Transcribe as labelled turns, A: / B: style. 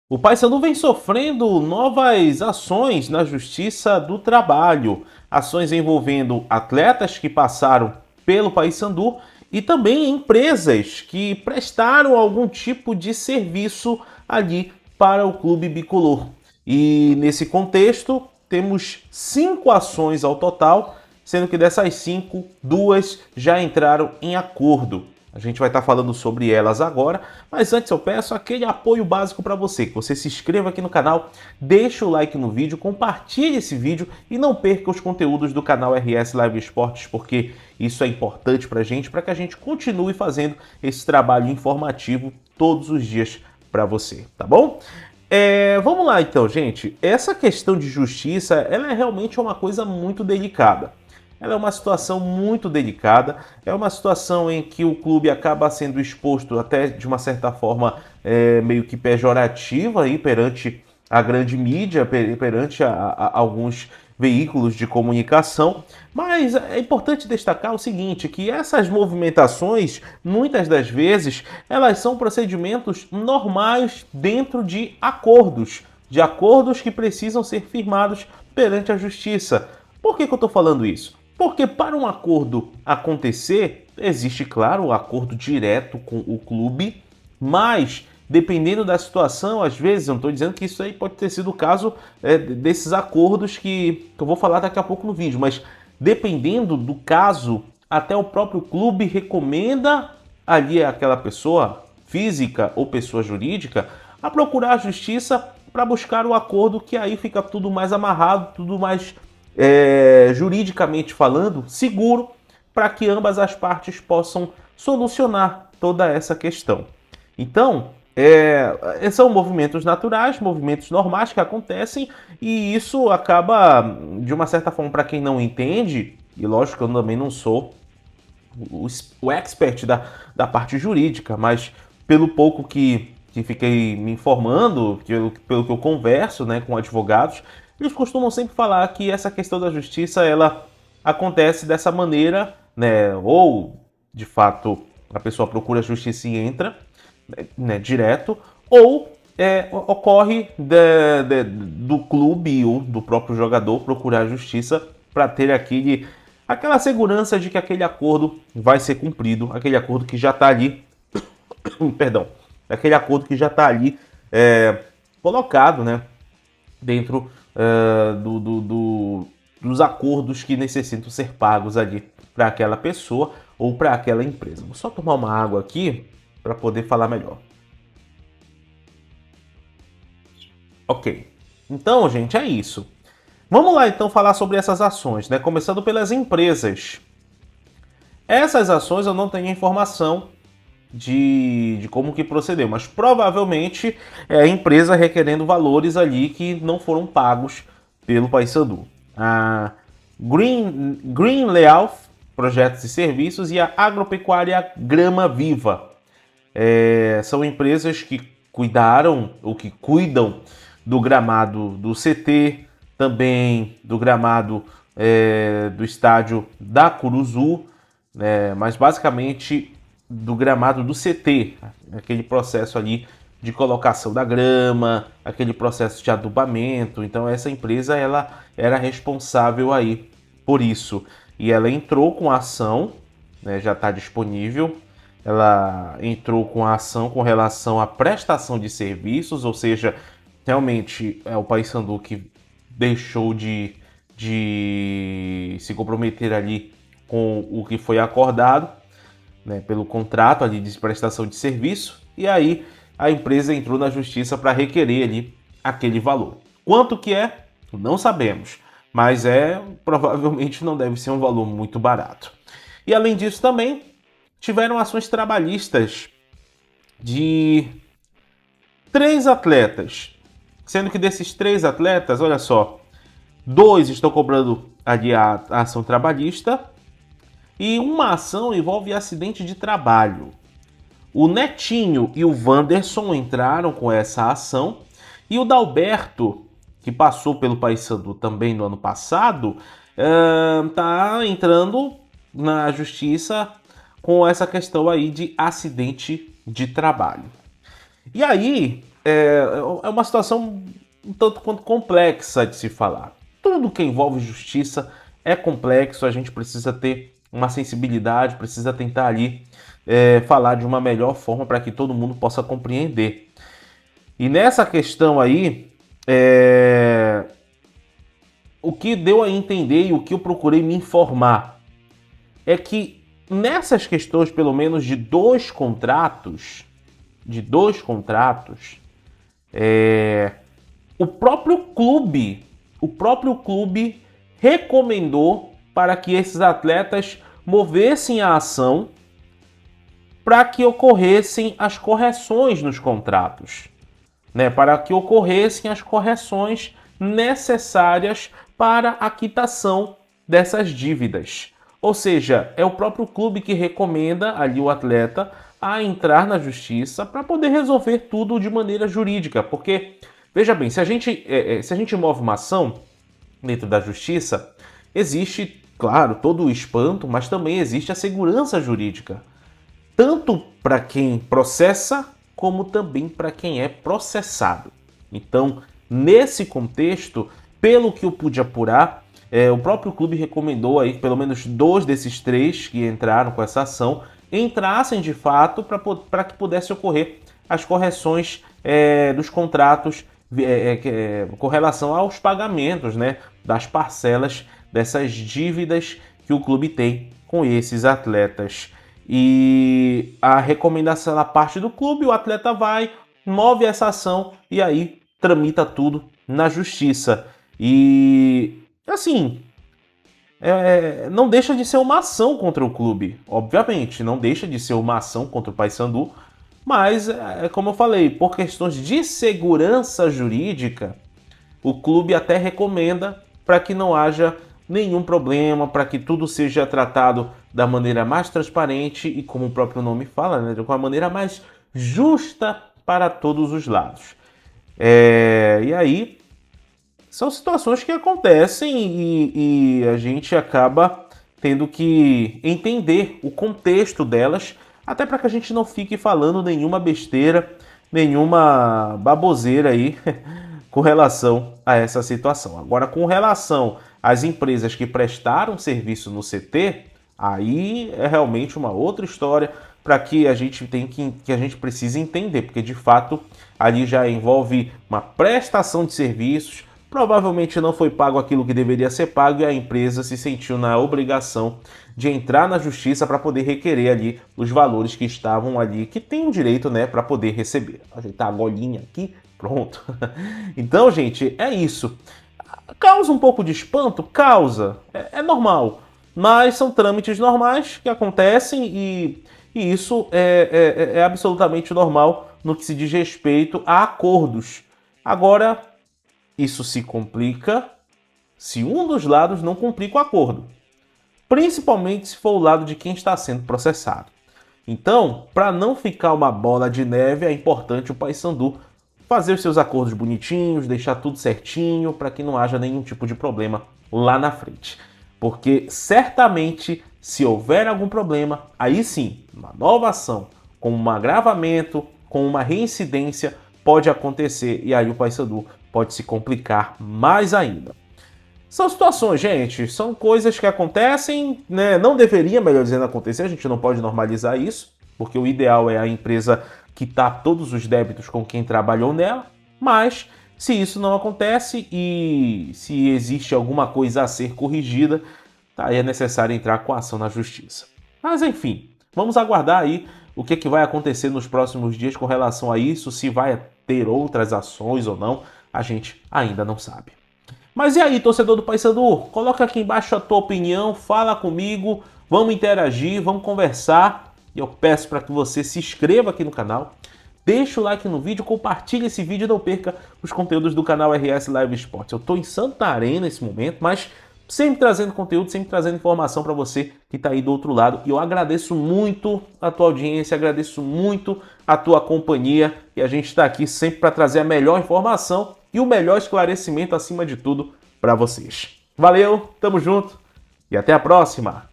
A: O Paysandu vem sofrendo novas ações na Justiça do Trabalho, ações envolvendo atletas que passaram pelo Paysandu e também empresas que prestaram algum tipo de serviço ali para o clube bicolor. E nesse contexto, temos 5 ações ao total, sendo que dessas 5, 2 já entraram em acordo. A gente vai estar falando sobre elas agora, mas antes eu peço aquele apoio básico para você, que você se inscreva aqui no canal, deixa o like no vídeo, compartilhe esse vídeo e não perca os conteúdos do canal RS Live Esportes, porque isso é importante para que a gente continue fazendo esse trabalho informativo todos os dias para você, tá bom? Vamos lá então, gente. Essa questão de justiça, ela é realmente uma coisa muito delicada. Ela é uma situação muito delicada, é uma situação em que o clube acaba sendo exposto até de uma certa forma meio que pejorativa aí perante a grande mídia, perante alguns veículos de comunicação, mas é importante destacar o seguinte, que essas movimentações, muitas das vezes, elas são procedimentos normais dentro de acordos que precisam ser firmados perante a justiça. Por que eu estou falando isso? Porque para um acordo acontecer, existe, claro, o acordo direto com o clube, mas dependendo da situação, às vezes, eu não estou dizendo que isso aí pode ter sido o caso desses acordos que eu vou falar daqui a pouco no vídeo, mas dependendo do caso, até o próprio clube recomenda ali aquela pessoa física ou pessoa jurídica a procurar a justiça para buscar o acordo, que aí fica tudo mais amarrado, tudo mais juridicamente falando, seguro, para que ambas as partes possam solucionar toda essa questão. Então, são movimentos naturais, movimentos normais que acontecem, e isso acaba, de uma certa forma, para quem não entende, e lógico que eu também não sou o expert da parte jurídica, mas pelo pouco que fiquei me informando, pelo que eu converso, né, com advogados, eles costumam sempre falar que essa questão da justiça, ela acontece dessa maneira, né, ou de fato a pessoa procura a justiça e entra, né, direto, ou ocorre do clube ou do próprio jogador procurar a justiça para ter aquela segurança de que aquele acordo vai ser cumprido, aquele acordo que já está ali, perdão, aquele acordo que já está ali colocado, né, dentro dos acordos que necessitam ser pagos ali para aquela pessoa ou para aquela empresa. Vou só tomar uma água aqui para poder falar melhor. Ok. Então, gente, é isso. Vamos lá então falar sobre essas ações, né? Começando pelas empresas. Essas ações eu não tenho informação de como que procedeu, mas provavelmente é a empresa requerendo valores ali que não foram pagos pelo Paysandu. A Green Layout, Projetos e Serviços, e a Agropecuária Grama Viva. São empresas que cuidaram ou que cuidam do gramado do CT, também do gramado do estádio da Curuzu, mas basicamente do gramado do CT, aquele processo ali de colocação da grama, aquele processo de adubamento. Então essa empresa ela era responsável aí por isso e ela entrou com a ação, né, já está disponível. Ela entrou com a ação com relação à prestação de serviços, ou seja, realmente é o Paysandu que deixou de se comprometer ali com o que foi acordado, né, pelo contrato ali de prestação de serviço, e aí a empresa entrou na justiça para requerer ali aquele valor. Quanto que é? Não sabemos, mas provavelmente não deve ser um valor muito barato. E além disso também tiveram ações trabalhistas de 3 atletas, sendo que desses 3 atletas, olha só, 2 estão cobrando ali a ação trabalhista e uma ação envolve acidente de trabalho. O Netinho e o Wanderson entraram com essa ação e o Dalberto, que passou pelo Paysandu também no ano passado, está entrando na justiça com essa questão aí de acidente de trabalho. E aí, é uma situação um tanto quanto complexa de se falar. Tudo que envolve justiça é complexo, a gente precisa ter uma sensibilidade, precisa tentar ali falar de uma melhor forma para que todo mundo possa compreender. E nessa questão aí, o que deu a entender e o que eu procurei me informar é que nessas questões, pelo menos de dois contratos, o próprio clube recomendou para que esses atletas movessem a ação para que ocorressem as correções nos contratos, né? Para que ocorressem as correções necessárias para a quitação dessas dívidas. Ou seja, é o próprio clube que recomenda ali o atleta a entrar na justiça para poder resolver tudo de maneira jurídica. Porque, veja bem, se a gente move uma ação dentro da justiça, existe, claro, todo o espanto, mas também existe a segurança jurídica. Tanto para quem processa, como também para quem é processado. Então, nesse contexto, pelo que eu pude apurar, o próprio clube recomendou aí que pelo menos 2 desses 3 que entraram com essa ação entrassem de fato para que pudesse ocorrer as correções dos contratos com relação aos pagamentos, né, das parcelas dessas dívidas que o clube tem com esses atletas. E a recomendação da parte do clube, o atleta vai, move essa ação e aí tramita tudo na justiça. E assim, não deixa de ser uma ação contra o clube, obviamente, não deixa de ser uma ação contra o Paysandu, mas, como eu falei, por questões de segurança jurídica, o clube até recomenda para que não haja nenhum problema, para que tudo seja tratado da maneira mais transparente e, como o próprio nome fala, né, com a maneira mais justa para todos os lados. E aí, são situações que acontecem e a gente acaba tendo que entender o contexto delas, até para que a gente não fique falando nenhuma besteira, nenhuma baboseira aí com relação a essa situação. Agora, com relação às empresas que prestaram serviço no CT, aí é realmente uma outra história para que a gente que a gente precisa entender, porque de fato ali já envolve uma prestação de serviços, provavelmente não foi pago aquilo que deveria ser pago e a empresa se sentiu na obrigação de entrar na justiça para poder requerer ali os valores que estavam ali, que tem o direito, né, para poder receber. Ajeitar a golinha aqui, pronto. Então, gente, é isso. Causa um pouco de espanto? Causa. É normal. Mas são trâmites normais que acontecem e isso é absolutamente normal no que se diz respeito a acordos. Agora, isso se complica se um dos lados não cumprir com o acordo, principalmente se for o lado de quem está sendo processado. Então, para não ficar uma bola de neve, é importante o Paysandu fazer os seus acordos bonitinhos, deixar tudo certinho, para que não haja nenhum tipo de problema lá na frente. Porque certamente, se houver algum problema, aí sim, uma nova ação, com um agravamento, com uma reincidência, pode acontecer e aí o Paysandu pode se complicar mais ainda. São situações, gente, são coisas que acontecem, né? Não deveria, melhor dizendo, acontecer, a gente não pode normalizar isso, porque o ideal é a empresa quitar todos os débitos com quem trabalhou nela, mas se isso não acontece e se existe alguma coisa a ser corrigida, aí é necessário entrar com a ação na justiça. Mas enfim, vamos aguardar aí o que vai acontecer nos próximos dias com relação a isso, se vai ter outras ações ou não, a gente ainda não sabe. Mas e aí, torcedor do Paysandu? Coloca aqui embaixo a tua opinião, fala comigo, vamos interagir, vamos conversar. E eu peço para que você se inscreva aqui no canal, deixa o like no vídeo, compartilhe esse vídeo e não perca os conteúdos do canal RS Live Esportes. Eu estou em Santarém nesse momento, mas sempre trazendo conteúdo, sempre trazendo informação para você que está aí do outro lado. E eu agradeço muito a tua audiência, agradeço muito a tua companhia. E a gente está aqui sempre para trazer a melhor informação e o melhor esclarecimento, acima de tudo, para vocês. Valeu, tamo junto e até a próxima!